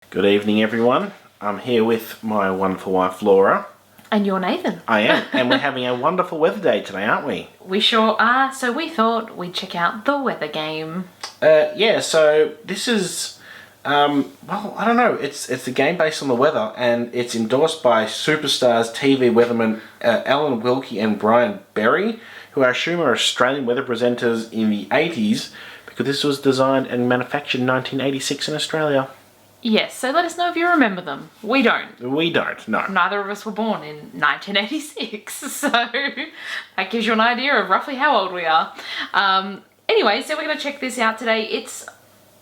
Good evening, everyone. I'm here with my wonderful wife, Laura. And you're Nathan. I am, and we're having a wonderful weather day today, aren't we? We sure are, so we thought we'd check out the weather game. So this is, well, I don't know. It's a game based on the weather, and it's endorsed by superstars TV weathermen Alan Wilkie and Brian Berry, who I assume are Australian weather presenters in the 80s, because this was designed and manufactured in 1986 in Australia. Yes, so let us know if you remember them. We don't. We don't, no. Neither of us were born in 1986, so that gives you an idea of roughly how old we are. Anyway, so we're going to check this out today. It's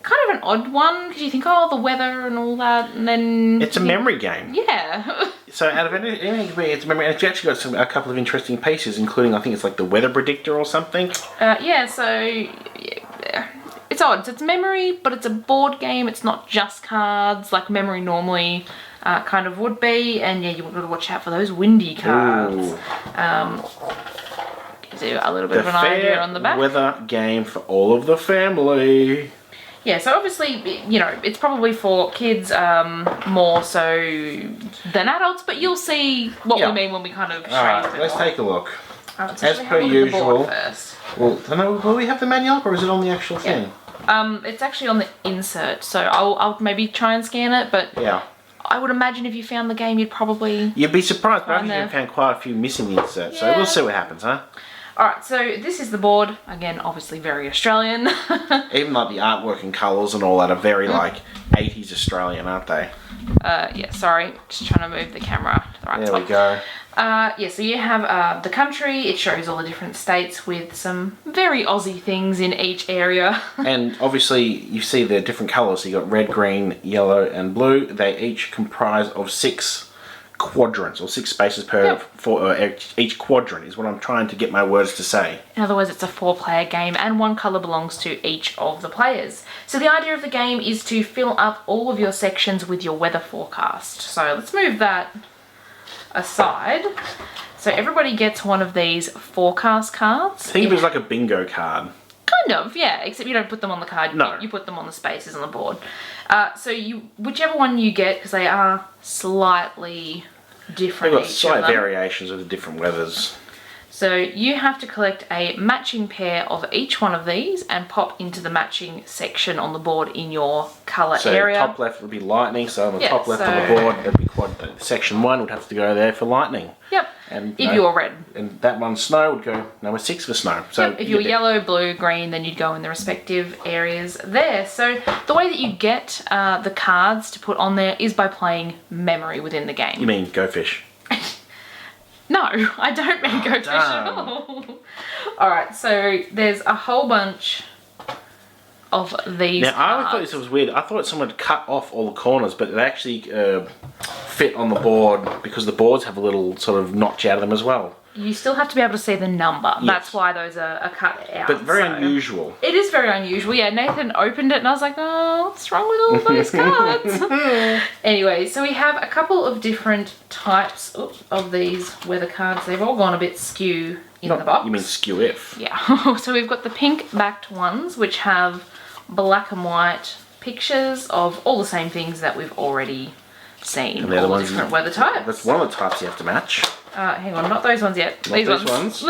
kind of an odd one, because you think, oh, the weather and all that, and then... It's a memory game. Yeah. So out of anything, it's a memory, and it's actually got a couple of interesting pieces, including, I think it's like the weather predictor or something. It's odd. So it's memory, but it's a board game. It's not just cards like memory normally kind of would be. And yeah, you've got to watch out for those windy cards. Gives you a little bit of an idea on the back. Weather game for all of the family. Yeah, so obviously, you know, it's probably for kids more so than adults, but you'll see what we mean when we kind of show you. Alright, let's take a look. As per usual. First. Well, I don't know, will we have the manual up or is it on the actual thing? It's actually on the insert, so I'll maybe try and scan it, but yeah. I would imagine if you found the game, You'd be surprised, but I think you found quite a few missing the insert, so we'll see what happens, huh? Alright, so this is the board. Again, obviously very Australian. Even like the artwork and colours and all that are very like 80s Australian, aren't they? Yeah, sorry. Just trying to move the camera to the right spot. There we go. So you have the country. It shows all the different states with some very Aussie things in each area. And obviously you see the different colours. So you got red, green, yellow and blue. They each comprise of 6 quadrants, or 6 spaces per for each quadrant is what I'm trying to get my words to say. In other words, it's a 4-player game and 1 colour belongs to each of the players. So the idea of the game is to fill up all of your sections with your weather forecast. So let's move that aside. So everybody gets one of these forecast cards. Think of it as like a bingo card. Kind of, yeah, except you don't put them on the card, you put them on the spaces on the board. So whichever one you get, because they are slightly different. They've got slight variations of the different weathers. So you have to collect a matching pair of each one of these and pop into the matching section on the board in your colour area. So top left would be lightning, so on the top left of the board, that'd be section 1 would have to go there for lightning. Yep. And if you're red. And that one, snow, would go number 6 for snow. So if you're yellow, blue, green, then you'd go in the respective areas there. So the way that you get the cards to put on there is by playing memory within the game. You mean Go Fish? No, I don't mean Go Fish at all. Alright, so there's a whole bunch of these Now, cards. I always thought this was weird. I thought someone had cut off all the corners, but they actually fit on the board because the boards have a little sort of notch out of them as well. You still have to be able to see the number. Yes. That's why those are cut out. But very unusual. It is very unusual. Yeah, Nathan opened it and I was like, oh, what's wrong with all those cards? Anyway, so we have a couple of different types of these weather cards. They've all gone a bit skew in the box. You mean skew if? Yeah. So we've got the pink backed ones, which have black and white pictures of all the same things that we've already seen. And they're all the different weather types. That's one of the types you have to match. Hang on, not those ones yet. Not these ones.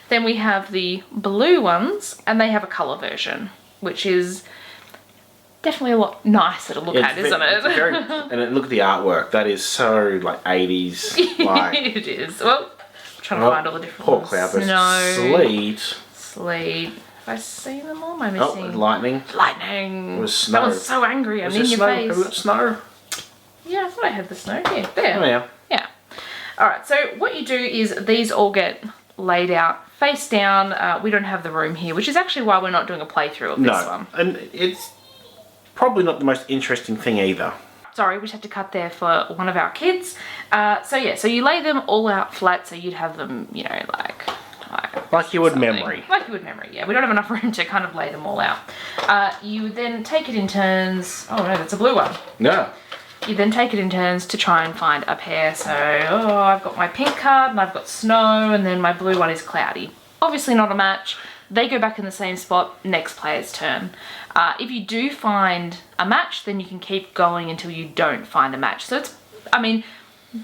Then we have the blue ones, and they have a colour version, which is definitely a lot nicer to look at, isn't it? And look at the artwork. That is so like 80s. Like, it is. Well, I'm trying to find all the different poor ones. Cloudburst. Sleet. Sleet. Have I seen them all? Am I missing? Oh, lightning. Lightning. It was snow. That was so angry. I'm in your snow? face. Have we got snow? Yeah, I thought I had the snow here. There. Oh, yeah. Yeah. Alright, so what you do is these all get laid out face down. We don't have the room here, which is actually why we're not doing a playthrough of this one. And it's probably not the most interesting thing either. Sorry, we just had to cut there for one of our kids. So you lay them all out flat, so you'd have them, you know, like you would memory. Like you would memory, yeah. We don't have enough room to kind of lay them all out. You then take it in turns. Oh no, that's a blue one. No. You then take it in turns to try and find a pair. So, I've got my pink card and I've got snow, and then my blue one is cloudy. Obviously not a match, They go back in the same spot, next player's turn. If you do find a match, then you can keep going until you don't find a match. So it's, I mean,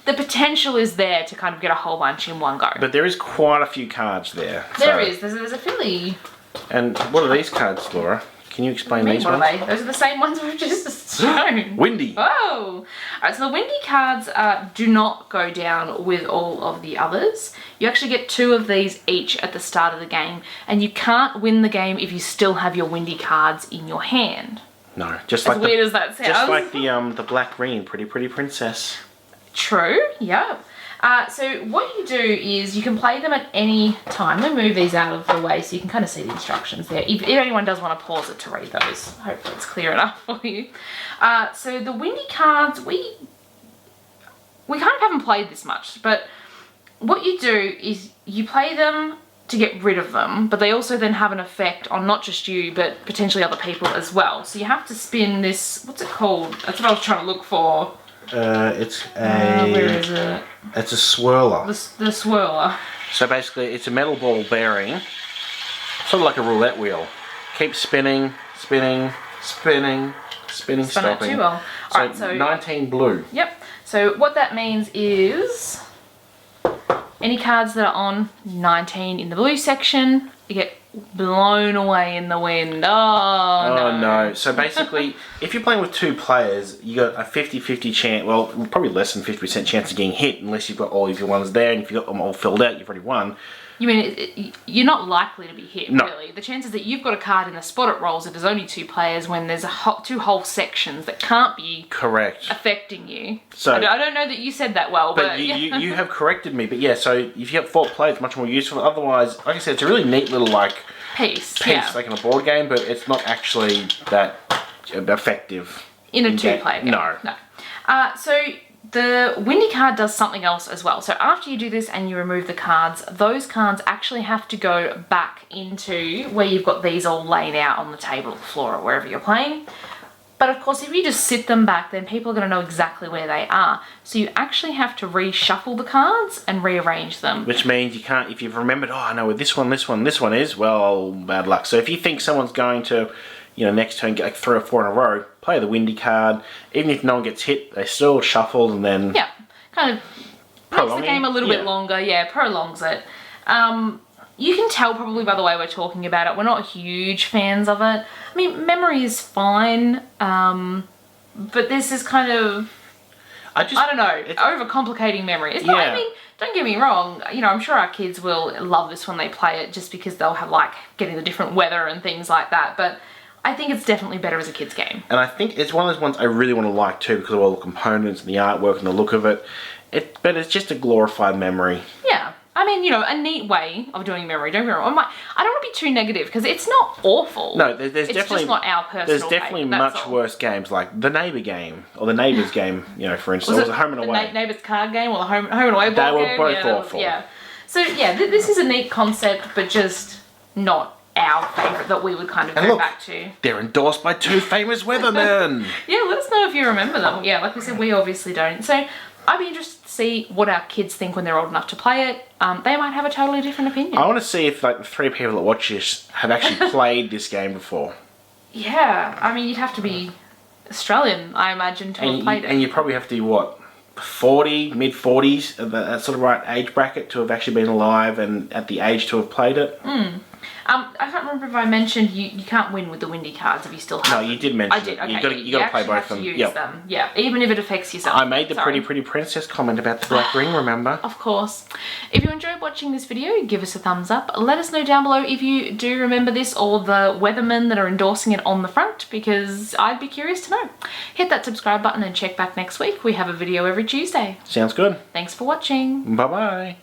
the potential is there to kind of get a whole bunch in one go. But there is quite a few cards there. There is. There's a fairly... And what are these cards, Laura? Can you explain these What ones? are they? Those are the same ones we've just shown. Windy. Oh! Alright, so the windy cards do not go down with all of the others. You actually get 2 of these each at the start of the game, and you can't win the game if you still have your windy cards in your hand. No, just As like weird as that sounds. just like the black ring in Pretty Pretty Princess. True, yeah. So what you do is you can play them at any time. Let me move these out of the way so you can kind of see the instructions there. If anyone does want to pause it to read those, hopefully it's clear enough for you. So the windy cards, we kind of haven't played this much, but what you do is you play them to get rid of them, but they also then have an effect on not just you, but potentially other people as well. So you have to spin this, what's it called? That's what I was trying to look for. It's a... Where is it? It's a swirler. The swirler. So basically, it's a metal ball bearing, sort of like a roulette wheel. Keep spinning, spinning, spinning, spinning, Spun out stopping. too well. So, Alright, so 19 blue. Yep. So what that means is any cards that are on 19 in the blue section, you get blown away in the wind. Oh no. So basically, if you're playing with 2 players, you got a 50-50 chance, well, probably less than 50% chance of getting hit unless you've got all of your ones there, and if you've got them all filled out, you've already won. You mean you're not likely to be hit, No. really. The chances that you've got a card in the spot it rolls if there's only 2 players when there's 2 whole sections that can't be Correct. affecting you. So I don't know that you said that well, but... But you have corrected me. But yeah, so if you have 4 players, it's much more useful. Otherwise, like I said, it's a really neat little piece, piece, like in a board game, but it's not actually that effective. In a game. 2-player game. No. So the windy card does something else as well. So after you do this and you remove the cards, those cards actually have to go back into where you've got these all laying out on the table, the floor, or wherever you're playing. But of course, if you just sit them back, then people are going to know exactly where they are. So you actually have to reshuffle the cards and rearrange them. Which means you can't, if you've remembered, oh, I know where this one is, well, bad luck. So if you think someone's going to, next turn get like 3 or 4 in a row, play the windy card. Even if no one gets hit, they still shuffle and then... Yeah, kind of makes the game a little bit longer. Yeah, prolongs it. You can tell probably by the way we're talking about it, we're not huge fans of it. I mean, memory is fine, but this is kind of, I don't know, overcomplicating memory. It's not, I mean, don't get me wrong, I'm sure our kids will love this when they play it just because they'll have getting the different weather and things like that, but I think it's definitely better as a kid's game. And I think it's one of those ones I really want to like too because of all the components and the artwork and the look of it. But it's just a glorified memory. Yeah. I mean, a neat way of doing memory. Don't get me wrong. I don't want to be too negative because it's not awful. No, there's definitely... It's just not our personal There's definitely much worse games like the Neighbour game or the Neighbours game, for instance. Or the Home and Away. The Neighbours card game or the Home and Away board game. They were both awful. Yeah. So, yeah, this is a neat concept, but just not our favourite that we would kind of go back to. They're endorsed by 2 famous weathermen. Yeah, let us know if you remember them. Yeah, like we said, we obviously don't. So I'd be interested to see what our kids think when they're old enough to play it. They might have a totally different opinion. I want to see if the 3 people that watch this have actually played this game before. Yeah, I mean, you'd have to be Australian, I imagine, to have played it. And you probably have to be, what, 40, mid-40s, that sort of right age bracket to have actually been alive and at the age to have played it. I can't remember if I mentioned you can't win with the windy cards if you still have No, you did mention I did, okay. You got to play both of them. Use them. Yeah, even if it affects yourself. I made the Pretty Pretty Princess comment about the black ring, remember? Of course. If you enjoyed watching this video, give us a thumbs up. Let us know down below if you do remember this or the weathermen that are endorsing it on the front, because I'd be curious to know. Hit that subscribe button and check back next week. We have a video every Tuesday. Sounds good. Thanks for watching. Bye-bye.